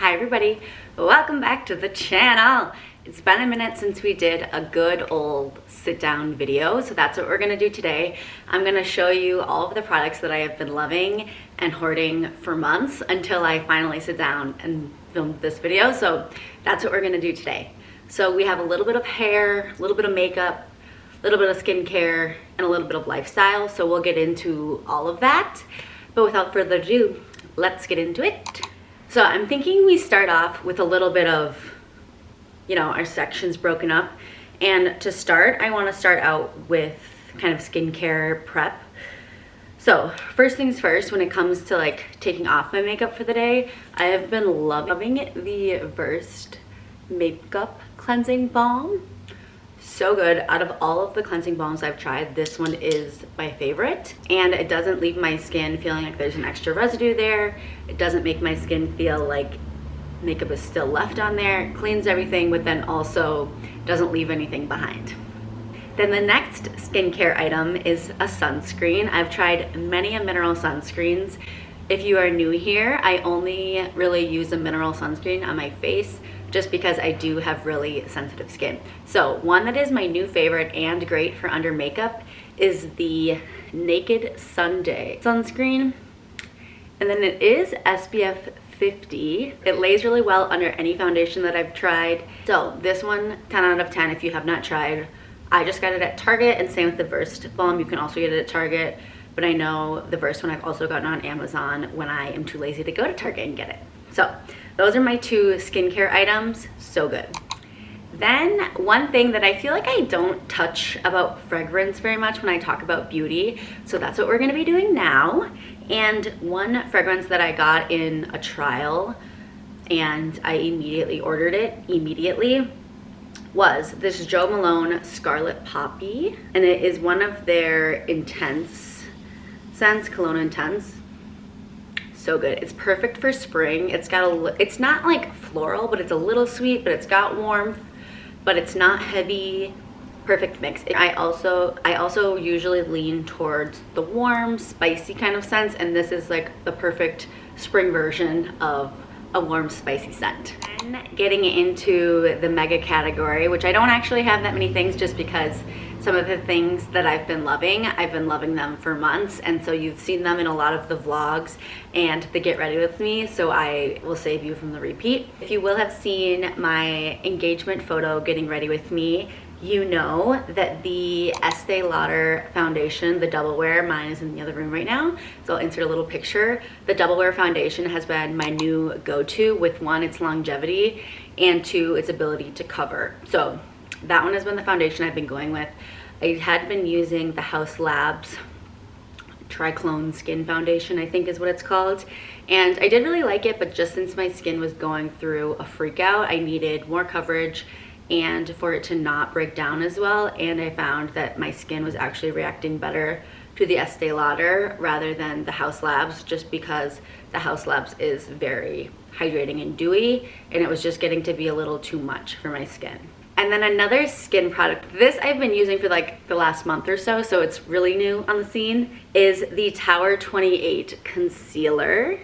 Hi everybody, welcome back to the channel. It's been a minute since we did a good old sit down video, so that's what we're gonna do today. I'm gonna show you all of the products that I have been loving and hoarding for months until I finally sit down and film this video. So that's what we're gonna do today. So we have a little bit of hair, a little bit of makeup, a little bit of skincare, and a little bit of lifestyle. So we'll get into all of that. But without further ado, let's get into it. So I'm thinking we start off with a little bit of, our sections broken up. And to start, I want to start out with kind of skincare prep. So first things first, when it comes to like taking off my makeup for the day, I have been loving the Versed Makeup Cleansing Balm. So good. Out of all of the cleansing balms I've tried, this one is my favorite, and it doesn't leave my skin feeling like there's an extra residue there. It doesn't make my skin feel like makeup is still left on there. It cleans everything, but then also doesn't leave anything behind. Then the next skincare item is a sunscreen. I've tried many a mineral sunscreens. If you are new here, I only really use a mineral sunscreen on my face just because I do have really sensitive skin. So one that is my new favorite and great for under makeup is the Naked Sunday sunscreen. And then it is SPF 50. It lays really well under any foundation that I've tried. So this one, 10 out of 10 if you have not tried. I just got it at Target, and same with the Versed Balm. You can also get it at Target, but I know the Versed one I've also gotten on Amazon when I am too lazy to go to Target and get it. So those are my two skincare items. So good. Then one thing that I feel like I don't touch about fragrance very much when I talk about beauty, so that's what we're going to be doing now. And one fragrance that I got in a trial and I immediately ordered it was this Jo Malone Scarlet Poppy, and it is one of their intense scents, Cologne Intense. So good. It's perfect for spring. It's not like floral, but it's a little sweet, but it's got warmth, but it's not heavy. Perfect mix. I also usually lean towards the warm, spicy kind of scents, and this is like the perfect spring version of a warm, spicy scent. And getting into the mega category, which I don't actually have that many things just because some of the things that I've been loving them for months, and so you've seen them in a lot of the vlogs and the Get Ready With Me, so I will save you from the repeat. If you will have seen my engagement photo getting ready with me, you know that the Estee Lauder foundation, the Double Wear, mine is in the other room right now, so I'll insert a little picture. The Double Wear foundation has been my new go-to with one, its longevity, and two, its ability to cover. So that one has been the foundation I've been going with. I had been using the Haus Labs Triclone Skin Foundation, I think is what it's called, and I did really like it, but just since my skin was going through a freak out, I needed more coverage and for it to not break down as well, and I found that my skin was actually reacting better to the Estee Lauder rather than the Haus Labs, just because the Haus Labs is very hydrating and dewy, and it was just getting to be a little too much for my skin. And then another skin product, this I've been using for like the last month or so, so it's really new on the scene, is the Tower 28 Concealer.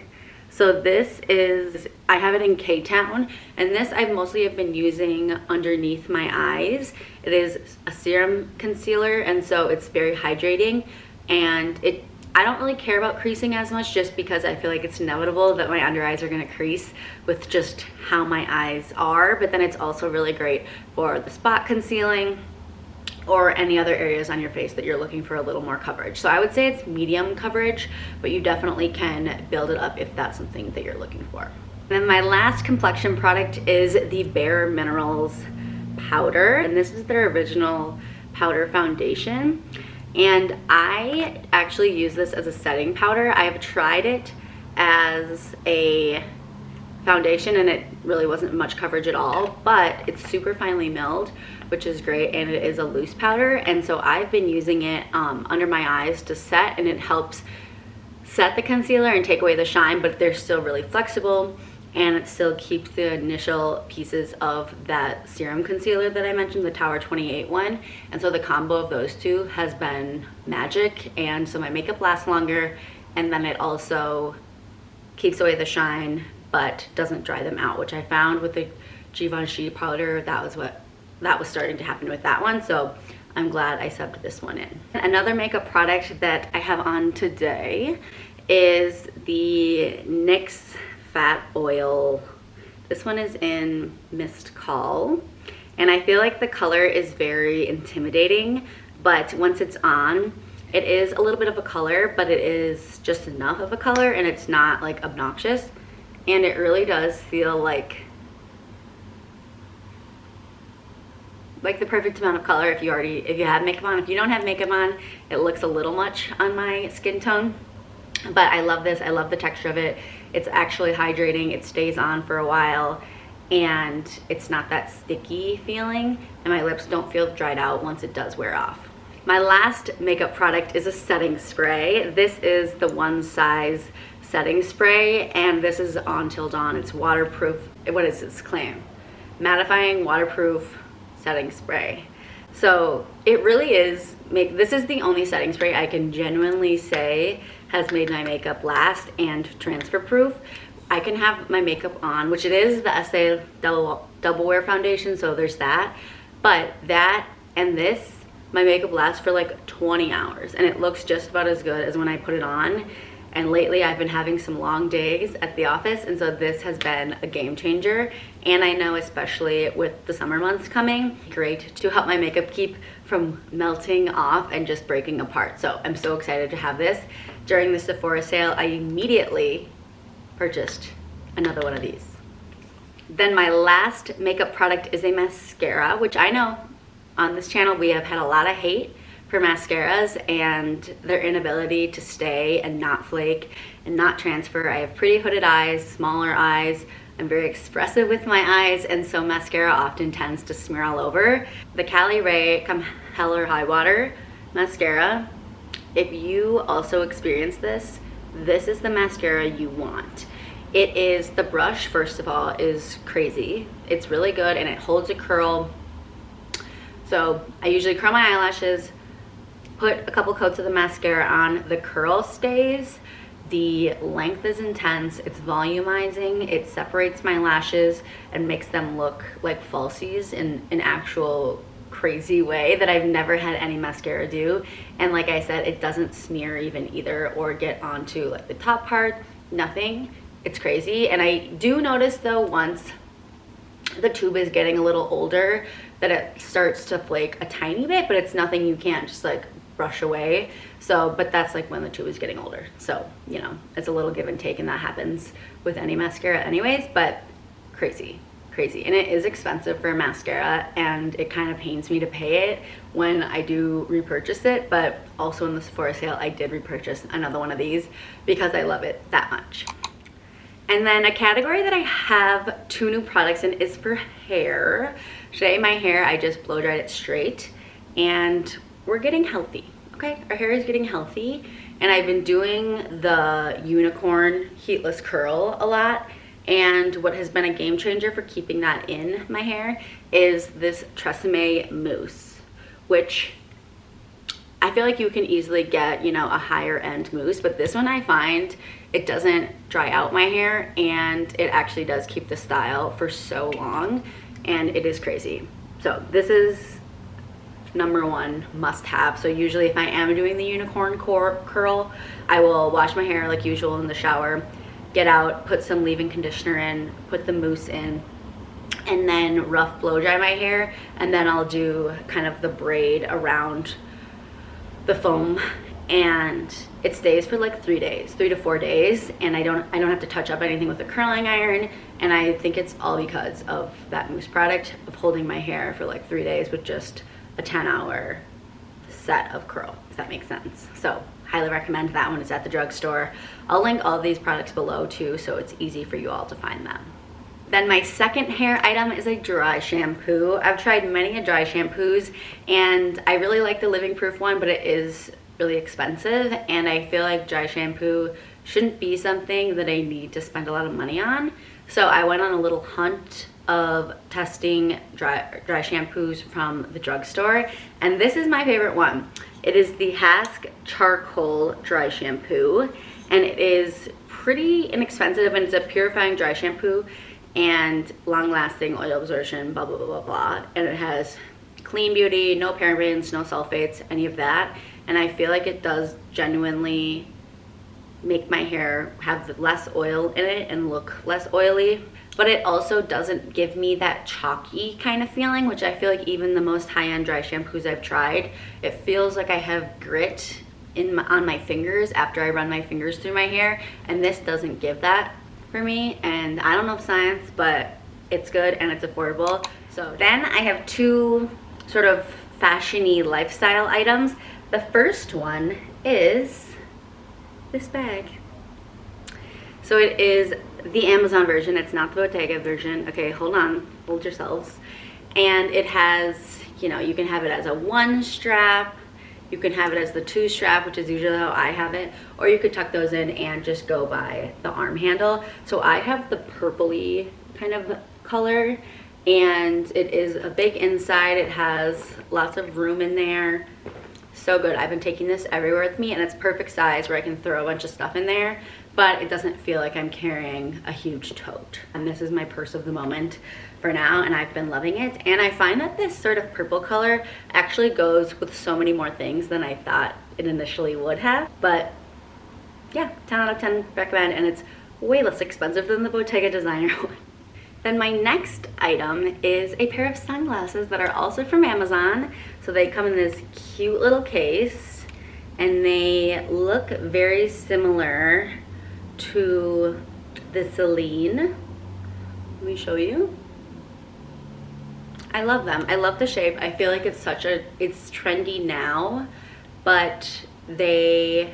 So this is, I have it in K-Town, and this I mostly have been using underneath my eyes. It is a serum concealer, and so it's very hydrating, and I don't really care about creasing as much just because I feel like it's inevitable that my under eyes are gonna crease with just how my eyes are, but then it's also really great for the spot concealing or any other areas on your face that you're looking for a little more coverage. So I would say it's medium coverage, but you definitely can build it up if that's something that you're looking for. And then my last complexion product is the Bare Minerals powder, and this is their original powder foundation. And I actually use this as a setting powder. I've tried it as a foundation and it really wasn't much coverage at all, but it's super finely milled, which is great, and it is a loose powder, and so I've been using it under my eyes to set, and it helps set the concealer and take away the shine, but they're still really flexible, and it still keeps the initial pieces of that serum concealer that I mentioned, the Tower 28 one, and so the combo of those two has been magic, and so my makeup lasts longer, and then it also keeps away the shine, but doesn't dry them out, which I found with the Givenchy powder, that was starting to happen with that one. So I'm glad I subbed this one in. Another makeup product that I have on today is the NYX Fat Oil. This one is in Mist Call, and I feel like the color is very intimidating, but once it's on, it is a little bit of a color, but it is just enough of a color, and it's not like obnoxious, and it really does feel like the perfect amount of color if you have makeup on. If you don't have makeup on, it looks a little much on my skin tone, but I love this. I love the texture of it. It's actually hydrating. It stays on for a while, and it's not that sticky feeling, and my lips don't feel dried out once it does wear off. My last makeup product is a setting spray. This is the One Size setting spray, and this is On Till Dawn. It's waterproof. What is this claim? Mattifying waterproof setting spray. So it really is, this is the only setting spray I can genuinely say has made my makeup last and transfer proof. I can have my makeup on, which it is the Estee Double Wear Foundation, so there's that. But that and this, my makeup lasts for like 20 hours, and it looks just about as good as when I put it on. And lately I've been having some long days at the office, and so this has been a game changer. And I know, especially with the summer months coming, great to help my makeup keep from melting off and just breaking apart. So I'm so excited to have this. During the Sephora sale, I immediately purchased another one of these. Then my last makeup product is a mascara, which I know on this channel we have had a lot of hate for mascaras and their inability to stay and not flake and not transfer. I have pretty hooded eyes, smaller eyes. I'm very expressive with my eyes, and so mascara often tends to smear all over. The Cali Ray Come Hell or High Water mascara, if you also experience this, this is the mascara you want. It is, the brush, first of all, is crazy. It's really good, and it holds a curl. So I usually curl my eyelashes, put a couple coats of the mascara on. The curl stays, the length is intense, it's volumizing, it separates my lashes and makes them look like falsies in an actual crazy way that I've never had any mascara do. And like I said, it doesn't smear even either or get onto like the top part, nothing. It's crazy. And I do notice though, once the tube is getting a little older, that it starts to flake a tiny bit, but it's nothing you can't just like brush away. So, but that's like when the tube is getting older. So, you know, it's a little give and take, and that happens with any mascara anyways, but crazy. And it is expensive for a mascara, and it kind of pains me to pay it when I do repurchase it, but also in the Sephora sale, I did repurchase another one of these because I love it that much. And then a category that I have 2 new products in is for hair. Today my hair, I just blow dried it straight, and we're getting healthy, okay? Our hair is getting healthy, and I've been doing the Unicorn Heatless Curl a lot, and what has been a game changer for keeping that in my hair is this Tresemme mousse, which I feel like you can easily get, you know, a higher end mousse, but this one I find it doesn't dry out my hair, and it actually does keep the style for so long, and it is crazy. So this is #1 must have. So usually if I am doing the Unicorn curl, I will wash my hair like usual in the shower, get out, put some leave-in conditioner in, put the mousse in, and then rough blow dry my hair, and then I'll do kind of the braid around the foam, and it stays for like 3 days, 3 to 4 days, and I don't have to touch up anything with a curling iron. And I think it's all because of that mousse product, of holding my hair for like 3 days with just a 10-hour set of curl, if that makes sense. So highly recommend that one. It's at the drugstore. I'll link all of these products below too, so it's easy for you all to find them. Then my second hair item is a dry shampoo. I've tried many dry shampoos, and I really like the Living Proof one, but it is really expensive, and I feel like dry shampoo shouldn't be something that I need to spend a lot of money on. So I went on a little hunt of testing dry shampoos from the drugstore, and this is my favorite one. It is the Hask Charcoal Dry Shampoo, and it is pretty inexpensive, and it's a purifying dry shampoo and long-lasting oil absorption, blah, blah, blah, blah, blah. And it has clean beauty, no parabens, no sulfates, any of that. And I feel like it does genuinely make my hair have less oil in it and look less oily. But it also doesn't give me that chalky kind of feeling, which I feel like even the most high-end dry shampoos I've tried, it feels like I have grit on my fingers after I run my fingers through my hair, and this doesn't give that for me. And I don't know science, but it's good and it's affordable. So then I have two sort of fashion-y lifestyle items. The first one is this bag. So it is the Amazon version, it's not the Bottega version. Okay, hold on, hold yourselves. And it has, you know, you can have it as a 1 strap, you can have it as the 2 strap, which is usually how I have it, or you could tuck those in and just go by the arm handle. So I have the purpley kind of color, and it is a big inside. It has lots of room in there. So good. I've been taking this everywhere with me, and it's perfect size where I can throw a bunch of stuff in there, but it doesn't feel like I'm carrying a huge tote. And this is my purse of the moment for now, and I've been loving it. And I find that this sort of purple color actually goes with so many more things than I thought it initially would have. But yeah, 10 out of 10 recommend, and it's way less expensive than the Bottega designer one. Then my next item is a pair of sunglasses that are also from Amazon. So they come in this cute little case, and they look very similar to the Celine. Let me show you. I love them. I love the shape. I feel like it's trendy now, but they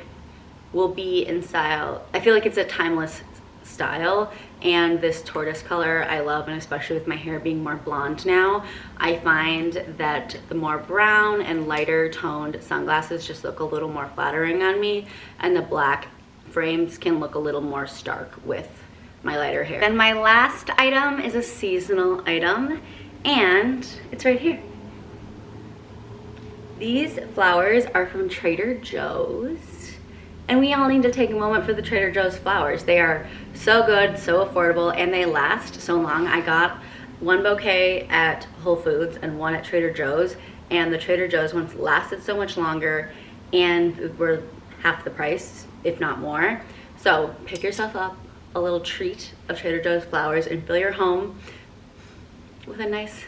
will be in style. I feel like it's a timeless style, and this tortoise color I love, and especially with my hair being more blonde now, I find that the more brown and lighter toned sunglasses just look a little more flattering on me, and the black frames can look a little more stark with my lighter hair. Then my last item is a seasonal item, and it's right here. These flowers are from Trader Joe's. And we all need to take a moment for the Trader Joe's flowers. They are so good, so affordable, and they last so long. I got 1 bouquet at Whole Foods and 1 at Trader Joe's, and the Trader Joe's ones lasted so much longer and were half the price, if not more. So pick yourself up a little treat of Trader Joe's flowers and fill your home with a nice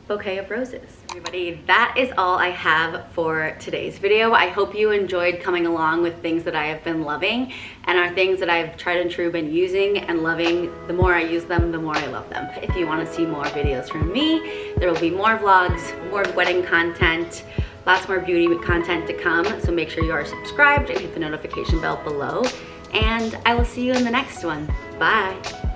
bouquet of roses. Everybody, that is all I have for today's video. I hope you enjoyed coming along with things that I have been loving and are things that I've tried and true been using and loving. The more I use them, the more I love them. If you want to see more videos from me, there will be more vlogs, more wedding content, lots more beauty content to come. So make sure you are subscribed and hit the notification bell below. And I will see you in the next one. Bye.